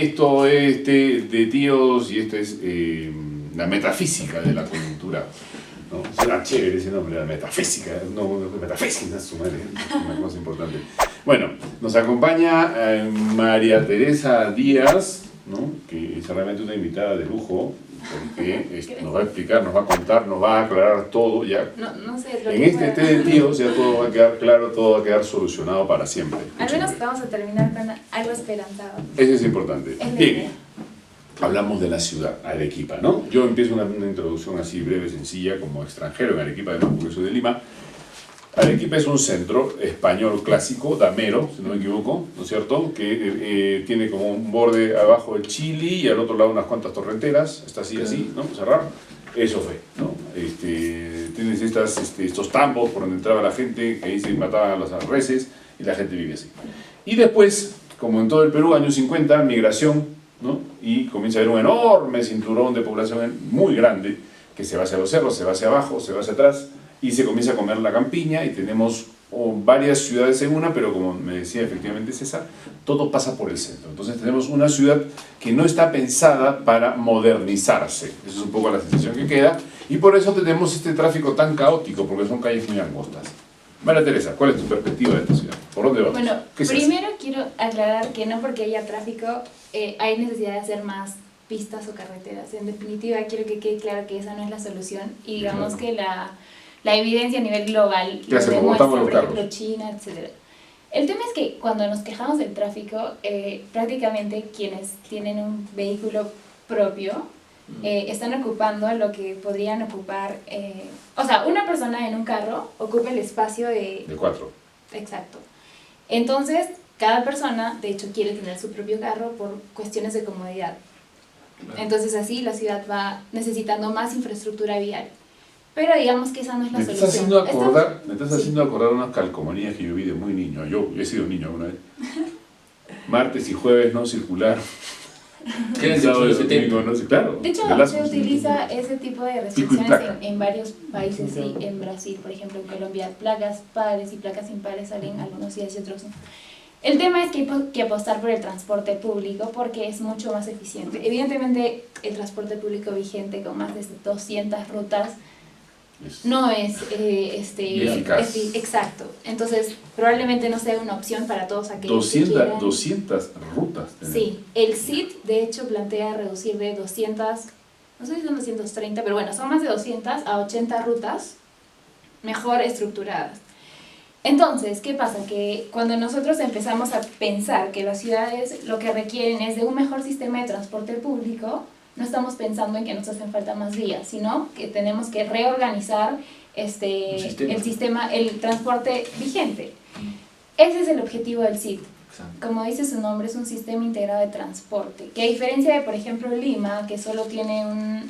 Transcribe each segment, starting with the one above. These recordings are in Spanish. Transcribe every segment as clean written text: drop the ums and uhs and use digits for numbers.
esto es de tíos y esto es la metafísica de la coyuntura. ¿No? Será chévere ese nombre, la metafísica. No, metafísica es una cosa importante. Bueno, nos acompaña María Teresa Díaz, ¿no? Que es realmente una invitada de lujo, porque nos va a explicar, nos va a contar, nos va a aclarar todo. Ya. No sé, en este té de tíos ya todo va a quedar claro, todo va a quedar solucionado para siempre. Al menos vamos a terminar con algo esperanzado. Eso es importante. Es Bien, hablamos de la ciudad, Arequipa, ¿no? Yo empiezo una introducción así breve, sencilla, como extranjero en Arequipa, además porque soy de Lima. Arequipa es un centro español clásico, damero, si no me equivoco, ¿no es cierto? Que tiene como un borde abajo el Chili y al otro lado unas cuantas torrenteras, está así, así, ¿no? Cerrar. Eso fue, ¿no? Tienes estos tambos por donde entraba la gente, que ahí se mataban a las reses y la gente vive así. Y después, como en todo el Perú, años 50, migración, ¿no? Y comienza a haber un enorme cinturón de población muy grande que se va hacia los cerros, se va hacia abajo, se va hacia atrás y se comienza a comer la campiña y tenemos varias ciudades en una, pero como me decía efectivamente César, todo pasa por el centro. Entonces tenemos una ciudad que no está pensada para modernizarse. Esa es un poco la sensación que queda y por eso tenemos este tráfico tan caótico, porque son calles muy angostas. María Teresa, ¿cuál es tu perspectiva de esta ciudad? ¿Por dónde vamos? Bueno, primero quiero aclarar que no porque haya tráfico hay necesidad de hacer más pistas o carreteras. En definitiva, quiero que quede claro que esa no es la solución y digamos que la evidencia a nivel global lo demuestra, por ejemplo, China, etc. El tema es que cuando nos quejamos del tráfico, prácticamente quienes tienen un vehículo propio están ocupando lo que podrían ocupar, o sea, una persona en un carro ocupa el espacio de 4. Exacto. Entonces, cada persona, de hecho, quiere tener su propio carro por cuestiones de comodidad. Entonces, así la ciudad va necesitando más infraestructura vial. Pero digamos que esa no es la solución. Me estás haciendo acordar unas calcomanías que yo vi de muy niño. Yo he sido niño alguna vez. Martes y jueves no circular. ¿Qué es sábado y domingo no? Claro. De hecho, se utiliza ese tipo de restricciones en varios países, sí, en Brasil, por ejemplo, en Colombia, placas pares y placas impares salen algunos días y otros no. El tema es que hay que apostar por el transporte público porque es mucho más eficiente. Evidentemente, el transporte público vigente con más de 200 rutas no es eficaz. Exacto. Entonces, probablemente no sea una opción para todos aquellos 200 rutas. Sí, el CIT de hecho plantea reducir de 200, no sé si son 230, pero bueno, son más de 200 a 80 rutas mejor estructuradas. Entonces, ¿qué pasa? Que cuando nosotros empezamos a pensar que las ciudades lo que requieren es de un mejor sistema de transporte público, no estamos pensando en que nos hacen falta más vías, sino que tenemos que reorganizar el transporte vigente. Ese es el objetivo del CIT. Como dice su nombre, es un sistema integrado de transporte, que a diferencia de, por ejemplo, Lima, que solo tiene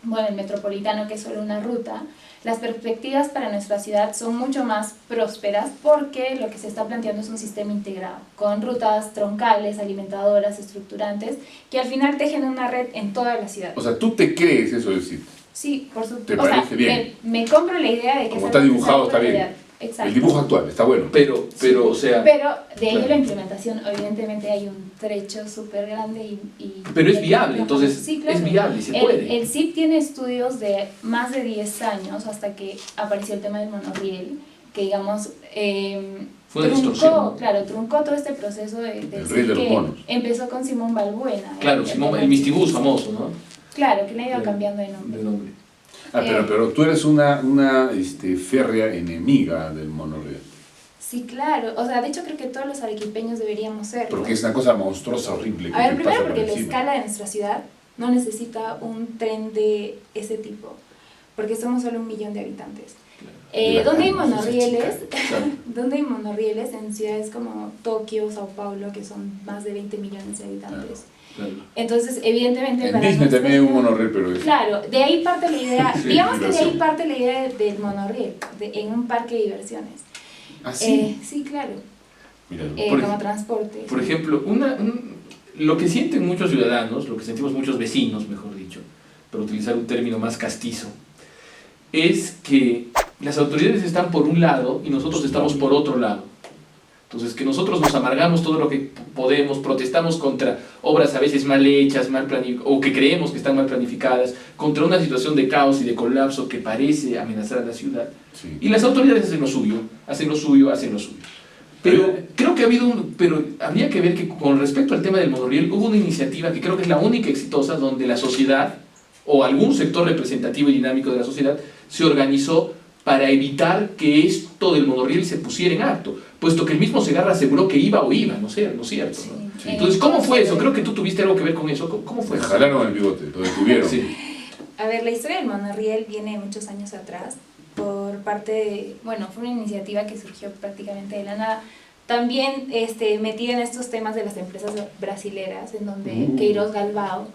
el metropolitano, que es solo una ruta, las perspectivas para nuestra ciudad son mucho más prósperas porque lo que se está planteando es un sistema integrado, con rutas troncales, alimentadoras, estructurantes, que al final tejen una red en toda la ciudad. O sea, ¿tú te crees eso del CIT? Sí, por supuesto. ¿Te parece bien? Me compro la idea de que como está dibujado, está bien. Exacto. El dibujo actual está bueno. Pero o sea... Pero de ahí la implementación, evidentemente hay un trecho súper grande y pero es viable, entonces sí, claro. Es viable y se puede. El CIP tiene estudios de más de 10 años hasta que apareció el tema del monorriel, que digamos... fue una distorsión. Claro, truncó todo este proceso del riel de los monos. Empezó con Simón Balbuena. Claro, el Mistibus famoso, ¿no? Claro, que le ha ido cambiando de nombre. Pero tú eres una férrea enemiga del monorriel. Sí, claro. O sea, de hecho creo que todos los arequipeños deberíamos ser. Porque es una cosa monstruosa, horrible. A ver, primero porque la escala de nuestra ciudad no necesita un tren de ese tipo, porque somos solo 1 millón de habitantes. ¿Dónde hay monorrieles? ¿Dónde hay monorrieles? En ciudades como Tokio, Sao Paulo, que son más de 20 millones de habitantes. Claro. Entonces, evidentemente... En Disney también hay un monorriel, pero... Claro, de ahí parte la idea, sí, digamos que de ahí parte la idea del monorriel, en un parque de diversiones. ¿Ah, sí? Sí, claro. Como transporte. Por ejemplo, lo que sienten muchos ciudadanos, lo que sentimos muchos vecinos, mejor dicho, para utilizar un término más castizo, es que las autoridades están por un lado y nosotros estamos por otro lado. Entonces, que nosotros nos amargamos todo lo que podemos, protestamos contra obras a veces mal hechas, o que creemos que están mal planificadas, contra una situación de caos y de colapso que parece amenazar a la ciudad. Sí. Y las autoridades hacen lo suyo, hacen lo suyo, hacen lo suyo. Pero creo que pero habría que ver que con respecto al tema del monorriel hubo una iniciativa que creo que es la única exitosa donde la sociedad o algún sector representativo y dinámico de la sociedad se organizó para evitar que esto del monorriel se pusiera en acto, puesto que el mismo Segarra aseguró que iba, ¿no es cierto? ¿no? Sí. Entonces, ¿cómo fue eso? Creo que tú tuviste algo que ver con eso. ¿Cómo fue Me eso? jalaron el bigote, lo detuvieron. Sí. A ver, la historia del monorriel viene muchos años atrás por parte de, bueno, fue una iniciativa que surgió prácticamente de la nada. También metida en estos temas de las empresas brasileras, en donde Queiroz Galvão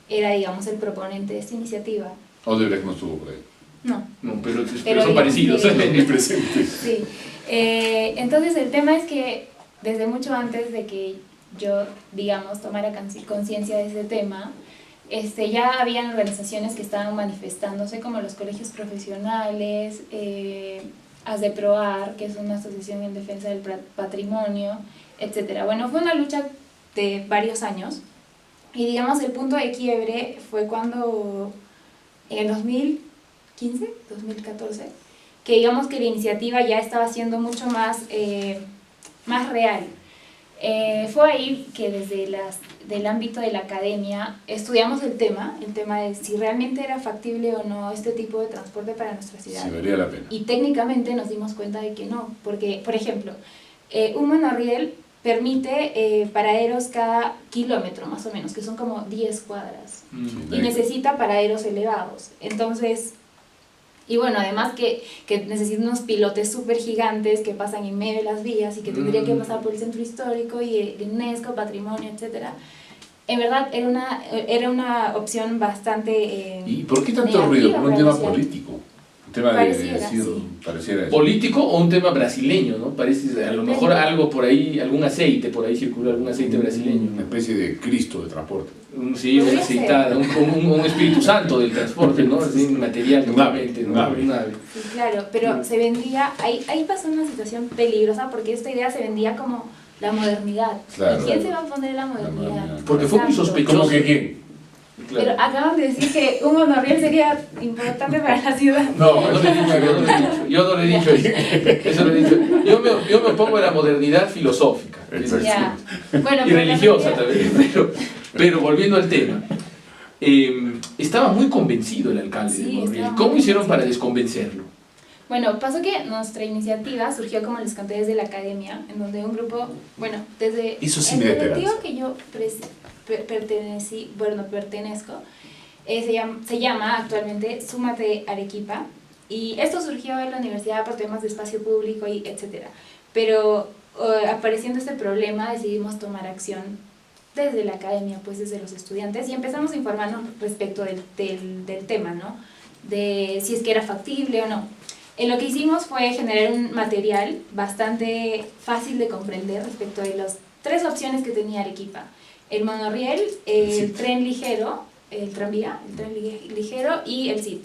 era, digamos, el proponente de esta iniciativa. Odebrecht no estuvo por ahí. No. No, pero son digamos parecidos. que- Presente. Sí. Entonces el tema es que desde mucho antes de que yo, digamos, tomara conciencia de ese tema, ya habían organizaciones que estaban manifestándose, como los colegios profesionales, ASDEPROAR, que es una asociación en defensa del patrimonio, etc. Bueno, fue una lucha de varios años, y digamos el punto de quiebre fue cuando en 2015, 2014, que digamos que la iniciativa ya estaba siendo mucho más real. Fue ahí que desde del ámbito de la academia estudiamos el tema de si realmente era factible o no este tipo de transporte para nuestra ciudad. Sí, valía la pena. Y técnicamente nos dimos cuenta de que no, porque, por ejemplo, un monorriel permite paraderos cada kilómetro, más o menos, que son como 10 cuadras. Sí, Y necesita paraderos elevados. Entonces, y bueno, además que necesita unos pilotes súper gigantes que pasan en medio de las vías y que tendría que pasar por el centro histórico y el UNESCO, patrimonio, etc. En verdad era una opción bastante ¿Y por qué tanto negativa ruido? ¿Por un para tema la ciudad. político? Un tema Pareciera, de decir, sí. pareciera eso. ¿Político o un tema brasileño, no? Parece a lo mejor algo por ahí, algún aceite, por ahí circula algún aceite brasileño. Una especie de Cristo de transporte. Sí, una Podría ser. aceitada, un espíritu santo del transporte, ¿no? Así, material, totalmente, ¿no? Un ave. Un ave. Sí, claro, pero se vendía, ahí pasó una situación peligrosa porque esta idea se vendía como la modernidad. Claro. ¿Y quién se va a poner la modernidad? modernidad. Porque fue muy Exacto. sospechoso. ¿Cómo que quién? Claro. Pero acaban de decir que un monorriel sería importante para la ciudad. No, no le he dicho, yo no le he dicho eso. Le he dicho. Yo me opongo a la modernidad filosófica. Exacto. Ya. Bueno, Y pero religiosa la también. Pero volviendo al tema, estaba muy convencido el alcalde Sí, de Monorriel. estaba ¿Cómo muy hicieron para convencido. desconvencerlo? Bueno, pasó que nuestra iniciativa surgió, como les conté, desde la academia, en donde un grupo, bueno, desde Eso sí el me da colectivo esperanza. que yo pertenezco, se llama actualmente Súmate Arequipa, y esto surgió en la universidad por temas de espacio público y etcétera. Pero apareciendo este problema decidimos tomar acción desde la academia, pues desde los estudiantes, y empezamos a informarnos respecto del tema, ¿no? De si es que era factible o no. Lo que hicimos fue generar un material bastante fácil de comprender respecto de las 3 opciones que tenía Arequipa: el monorriel, el tren ligero, el tranvía, el tren ligero y el CIT.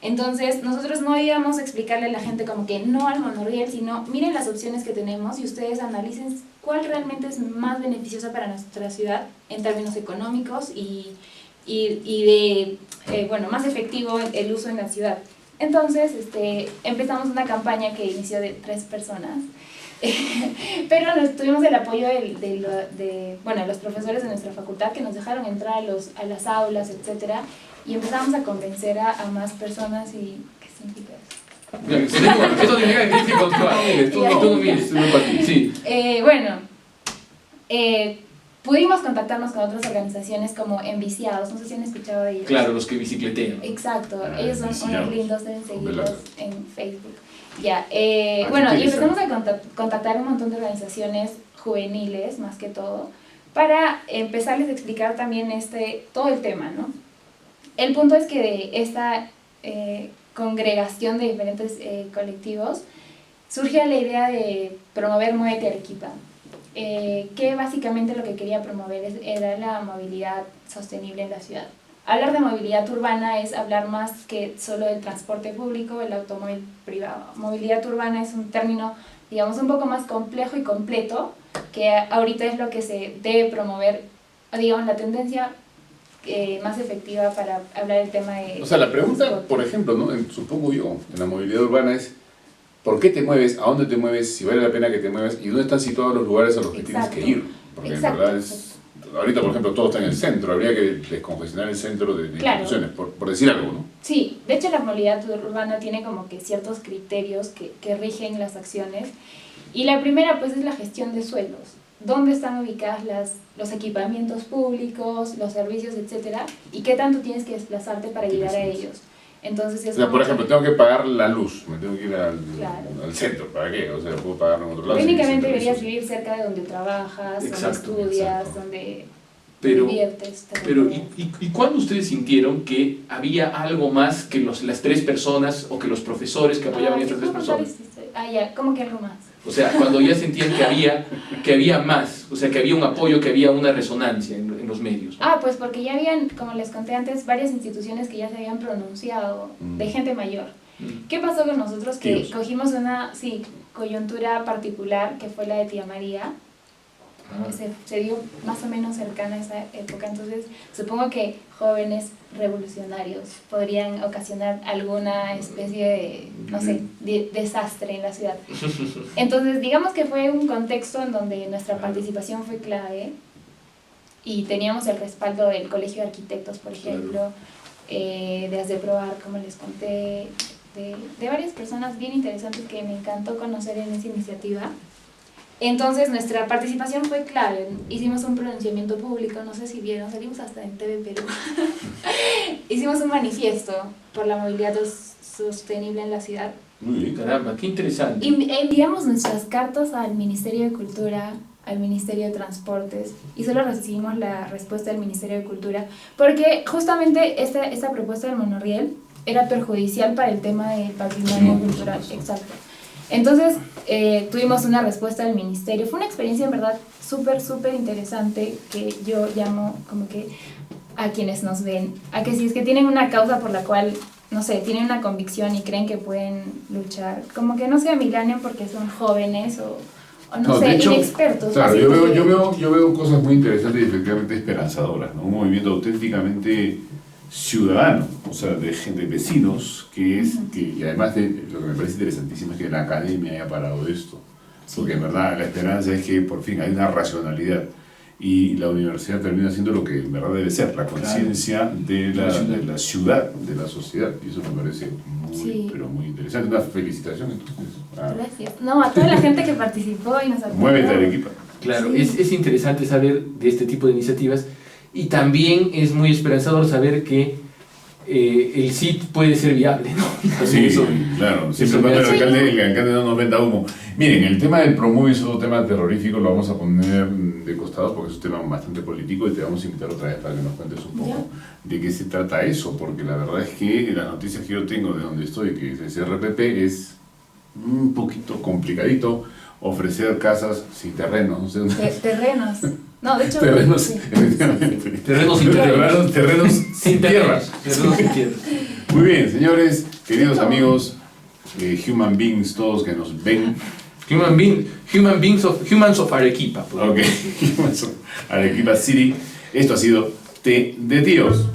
Entonces nosotros no íbamos a explicarle a la gente como que no al monorriel, sino miren las opciones que tenemos y ustedes analicen cuál realmente es más beneficiosa para nuestra ciudad en términos económicos y de, bueno, más efectivo el uso en la ciudad. Entonces empezamos una campaña que inició de 3 personas, pero tuvimos el apoyo de los profesores de nuestra facultad, que nos dejaron entrar a las aulas, etcétera, y empezamos a convencer a más personas. ¿Y qué significa eso? Eso significa que sí, tú no mires, tú no participas. Sí. Pudimos contactarnos con otras organizaciones como Enviciados, no sé si han escuchado de ellos. Claro, los que bicicletean. Exacto, ellos son Enviciados. unos lindos, deben seguirlos Velado. en Facebook. Ya, qué bueno, y interesante. empezamos a contactar un montón de organizaciones juveniles, más que todo, para empezarles a explicar también todo el tema, ¿no? El punto es que de esta congregación de diferentes colectivos surge la idea de promover Muévete Arequipa, que básicamente lo que quería promover era la movilidad sostenible en la ciudad. Hablar de movilidad urbana es hablar más que solo del transporte público, el automóvil privado. Movilidad urbana es un término, digamos, un poco más complejo y completo, que ahorita es lo que se debe promover, o digamos, la tendencia más efectiva para hablar del tema de... O sea, la pregunta, por ejemplo, ¿no? Supongo yo, en la movilidad urbana es, ¿por qué te mueves? ¿A dónde te mueves? Si vale la pena que te muevas y dónde están situados los lugares a los que Exacto. tienes que ir. Porque Exacto. en verdad es... Ahorita, por ejemplo, todo está en el centro. Habría que descongestionar el centro de Claro. instituciones, por decir algo, ¿no? Sí, de hecho la movilidad urbana tiene como que ciertos criterios que rigen las acciones. Y la primera pues es la gestión de suelos. ¿Dónde están ubicadas los equipamientos públicos, los servicios, etcétera? Y qué tanto tienes que desplazarte para llegar a ellos. Entonces es O sea, por como ejemplo, tengo que pagar la luz, me tengo que ir Claro. al centro, ¿para qué? O sea, puedo pagarlo en otro lado. técnicamente sin deberías servicios. vivir cerca de donde trabajas, Exacto, donde estudias, exacto. donde Pero, inviertes. pero ¿y cuándo ustedes sintieron que había algo más que las tres personas o que los profesores que apoyaban a estas tres personas? Ya, ¿cómo que algo más? O sea, cuando ya sentían que había más, o sea, que había un apoyo, que había una resonancia en los medios. Ah, pues porque ya habían, como les conté antes, varias instituciones que ya se habían pronunciado de gente mayor. ¿Qué pasó con nosotros? Que Tíos. cogimos una coyuntura particular, que fue la de Tía María, que se dio más o menos cercana a esa época. Entonces, supongo que jóvenes revolucionarios podrían ocasionar alguna especie de, no sé, desastre en la ciudad. Entonces, digamos que fue un contexto en donde nuestra participación fue clave y teníamos el respaldo del Colegio de Arquitectos, por ejemplo, de Asdeprobar, como les conté, de varias personas bien interesantes que me encantó conocer en esa iniciativa. Entonces nuestra participación fue clave, hicimos un pronunciamiento público, no sé si vieron, salimos hasta en TV Perú. Hicimos un manifiesto por la movilidad sostenible en la ciudad. Muy bien, caramba, qué interesante. Y enviamos nuestras cartas al Ministerio de Cultura, al Ministerio de Transportes, y solo recibimos la respuesta del Ministerio de Cultura, porque justamente esta propuesta del monorriel era perjudicial para el tema del patrimonio cultural. Exacto. Entonces tuvimos una respuesta del ministerio. Fue una experiencia en verdad súper interesante, que yo llamo como que a quienes nos ven, a que si es que tienen una causa por la cual, no sé, tienen una convicción y creen que pueden luchar, como que no se amilanen porque son jóvenes o no sé, de hecho, inexpertos. Claro, así yo veo cosas muy interesantes y efectivamente esperanzadoras, ¿no? Un movimiento auténticamente ciudadano, o sea, de gente, vecinos, y además de lo que me parece interesantísimo es que la academia haya parado esto, porque en verdad la esperanza es que por fin hay una racionalidad y la universidad termina siendo lo que en verdad debe ser, la conciencia de la ciudad, de la sociedad, y eso me parece muy, pero muy interesante. Una felicitación entonces. Gracias. No, a toda la gente que participó y nos apoyó. Muévete, Arequipa. Claro, Sí. es interesante saber de este tipo de iniciativas y también es muy esperanzador saber que el CIT puede ser viable, ¿no? Sí, Eso- claro. eso Siempre me cuando hace- el alcalde no nos venda humo. Miren, el tema del Promueve es otro tema terrorífico, lo vamos a poner de costado porque es un tema bastante político y te vamos a invitar otra vez para que nos cuentes un poco de qué se trata eso, porque la verdad es que las noticias que yo tengo de donde estoy, que es RPP, es un poquito complicadito ofrecer casas sin terrenos. No sé, Terrenos. No, de hecho... terrenos, sí. efectivamente. Terrenos sin terrenos. Terrenos sin tierra. Terrenos sin tierra. Muy bien, señores, queridos amigos, human beings, todos que nos ven. Humans of Arequipa. Ok, Arequipa City. Esto ha sido Té de Tíos.